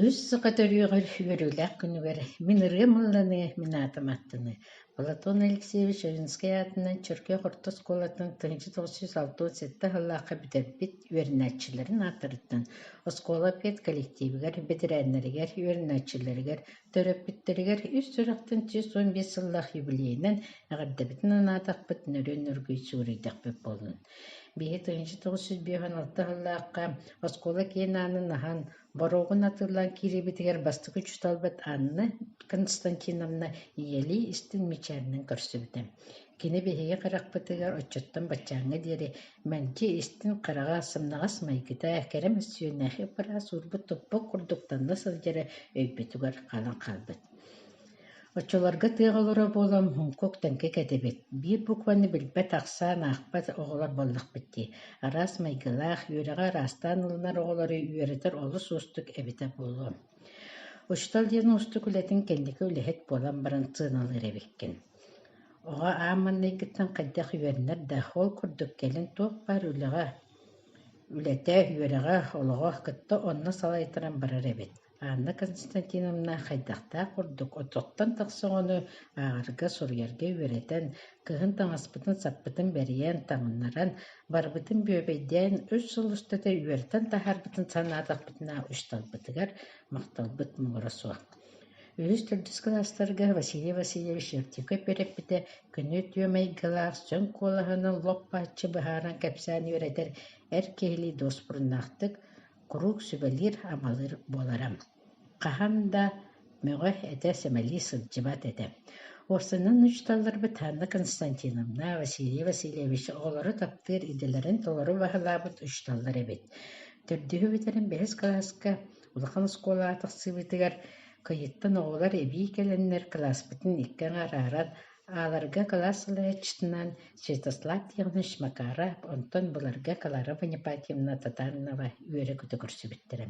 Үс сыкатөрүөгөр үөрүлээх күнүгэр мин ырыамылланы минаатаматтыны Платон Алексеевич Равинский атынан Чөркө Хорто сколатын 1967 хыллаахха битербит үөрнээччилэрин атырыттан оскола пет коллективигэр ветераннарыгар үөрнээччилэригэр төрөппүттэригэр үс сырахтан 115 сыллаах юбилейинен эҕэрдэбитин анаатахпыт нөрүөн нөргүй suurыйдахпыт болун. Биһи 1996 хыллаахха оскола киэнаанын наһан Боругун атыылан киирибитигэр бастыгы чуталбыт Анна Константиновна иели истин мичээринин көрсүбүтэ. Кини биһиги каракпытыгар оччоттон баччааҥҥа диэри мэнчи истин хараҕа сымнаҕас майгыта кэрэ өссүөнээхи бара суурбут туппук курдуктанна сылдьара өйбүтүгэр халан хаалбыт. Очолорга тыаҕолоро буолан Хункук тэнkä кэтэбит. Биир букваны билбэт ахсаан аахпат оҕолор боллахпыт дии. Араас майгылаах, үөрэҕэ араастаан ылынар оҕолору үөретэр олус устук эбитэ буолуо. Учтал диэн устук үлэтин кэнники үлэһит буолан баран цыыналыыр эбиккин. Оҕа ааманныйгыттан хайдах үөрэнэр да ол курдук кэлин туох баар үлэтэ үөрэҕэ олоҕо кытта онно салайытаран барар эбит. Анна Константиновна хайдахтаа курдук ототтон тахсоҕону ааҕарга суруйарга үөрэтэн, кыһын таҥаспытын саппытын бэриэн таҥыннаран, барбытын бүөбэйдээн өс сулустата үөртэн таһаарбытын санаатахпытына учталбытыгар макталбыт муҥара суох. Үһүс төрдүс класстарга Василий Васильевич Евтюка переппите күнү түөмэйгылаах сөң куолаһынын лоппааччы быһааран кэпсээн үөрэтэр эр киһили дос буруннаахтык курук сүбэлиир амалыр буоларам. Хаһан да мөҕө этэ сэмэлии сылдьыбат этэ. Уоссунан учталларбыт Анна Константиновна Василий Васильевич оҕолоро таптыыр иделэрин толору баһылаабыт учталлар эбит. Төрдүһү битерин бэһис класска улахан оскуолаа тахсыыбытыгар кыйыттан оҕолор эбии кэлэннэр класспытын иккен арааран ааларга класс сылайаччытынан Святослав Тихонович Макаров, онтон быларга Клара Понипатьевна Татаринова үөрэ күтө көрсүбүттэрэ.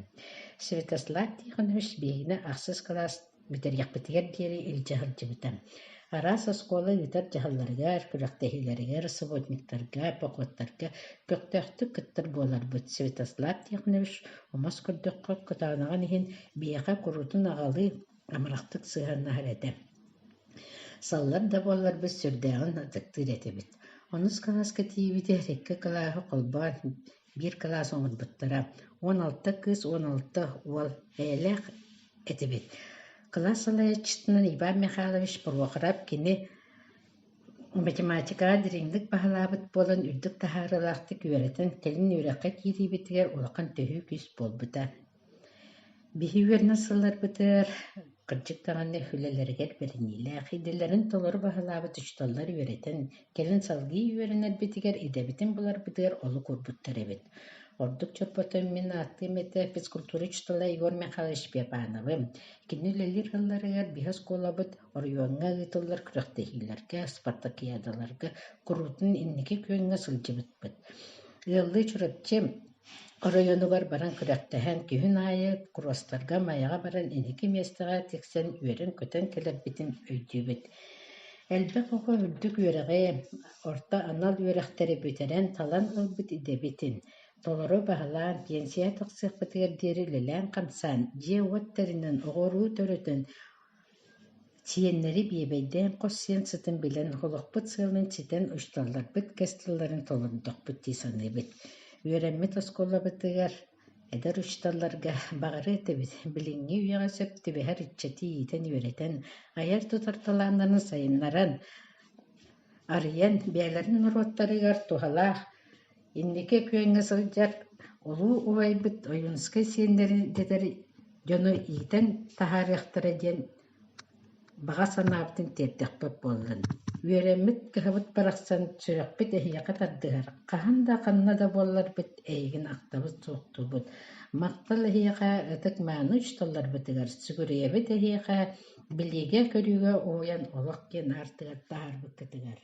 Святослав Тихонович биһиги ахсыс класс битериэхпитигэр диэри илдьэһылдьыбыта. Араас оскуола ыытар дьаһалларыгар, күрэхтэһилэригэр, субботниктарга, похуоттарга көктөөхтүк кыттар буоларбыт. Святослав Тихонович умас көрдөххө кытаанаҕын иһин биэхэ курутун аҕалыы амарахтык сыаһыннаһар этэ. Саллар да буолларбыт сүрдээҕин атыктыыр этибит. Онус класска тиибите рекке кылааһы холбоон биир класс оҥорбуттара 16 кыыс 16 уол эйэлээх этибит. Класс салайаччытынан Иван Михайлович Прохоров кини математикаға дириңдик баһалаабыт буолан үрдүк таһаарылаахтык үөрэтэн кэлин үөрэххэ киириибитигэр улахан төһүү күс буолбута. Биһи үөрнэ сылларбытыар кырдьык таҕаны хүлэлэригэр бэринниилээх иделэрин толору баһалаабыт учталлар үөрэтэн кэлин салгыы үөрэнэрбитигэр идэбитин буларбытыар олу курбуттар эбит. Ордук чорботон мин ааттыым этэ физкультура учтала Егор Михайлович Пепановы кини үлэлиир хылларыгар биһэ скулабыт орuyuoҥҥа ыытыллар күрэхтэһиилэргэ, спартакиадаларга курутун инники күөҥҥэ сылдьыбытпыт. Ыаллыы чурапчы оройонугар баран күрэхтэһэн күһүн аайы курустарга маяҕа баран инники местаҕа тиксэн үөрэн көтөн кэлэрбитин өйдүүбүт. Элбэх оҕо үрдүк үөрэҕэ орто анал үөрэхтэри бүтэрэн талан ылбыт идэбитин. Толору баһылаан пенсия тахсыахпытыгар диэри үлэлээн хамсаан дьиэ уоттарынан оҕоруу төрөтөн тиэннэри биэбэйдээн хоссиэн сытын билэн холохпут сыалын ситэн учталларбыт кэстылларын толордохпут дии саныыбыт. Үөрэммит оскуолабытыгар эдэр учталларга баҕары этебит. Билиҥҥи үөҕэ сөптүбэһэр иччэти иитэн үөрэтэн айар тутарталааннарын сайыннаран арыйан бэйэлэрин норуоттарыгар туһалаах инники күөҥҥэ сылдьар улуу убайбыт ойунскай сиэннэри дэтэр дьону иитэн таһаарыахтара диэн баҕа санаабытын тиэрдэхпэт буоллун. Үөрэммит кыһыбыт барахсан сүрэхпит эһиэхэ тардыһар. Хаһан да ханна да буолларбыт эйигин ахтабыт суохтуубут. Мактал эһиэхэ ытык мааны учталларбытыгар сүгүрүйэбит эһиэхэ билиигэ көрүүгө уойан олох диэн аартыгар таарбыккытыгар.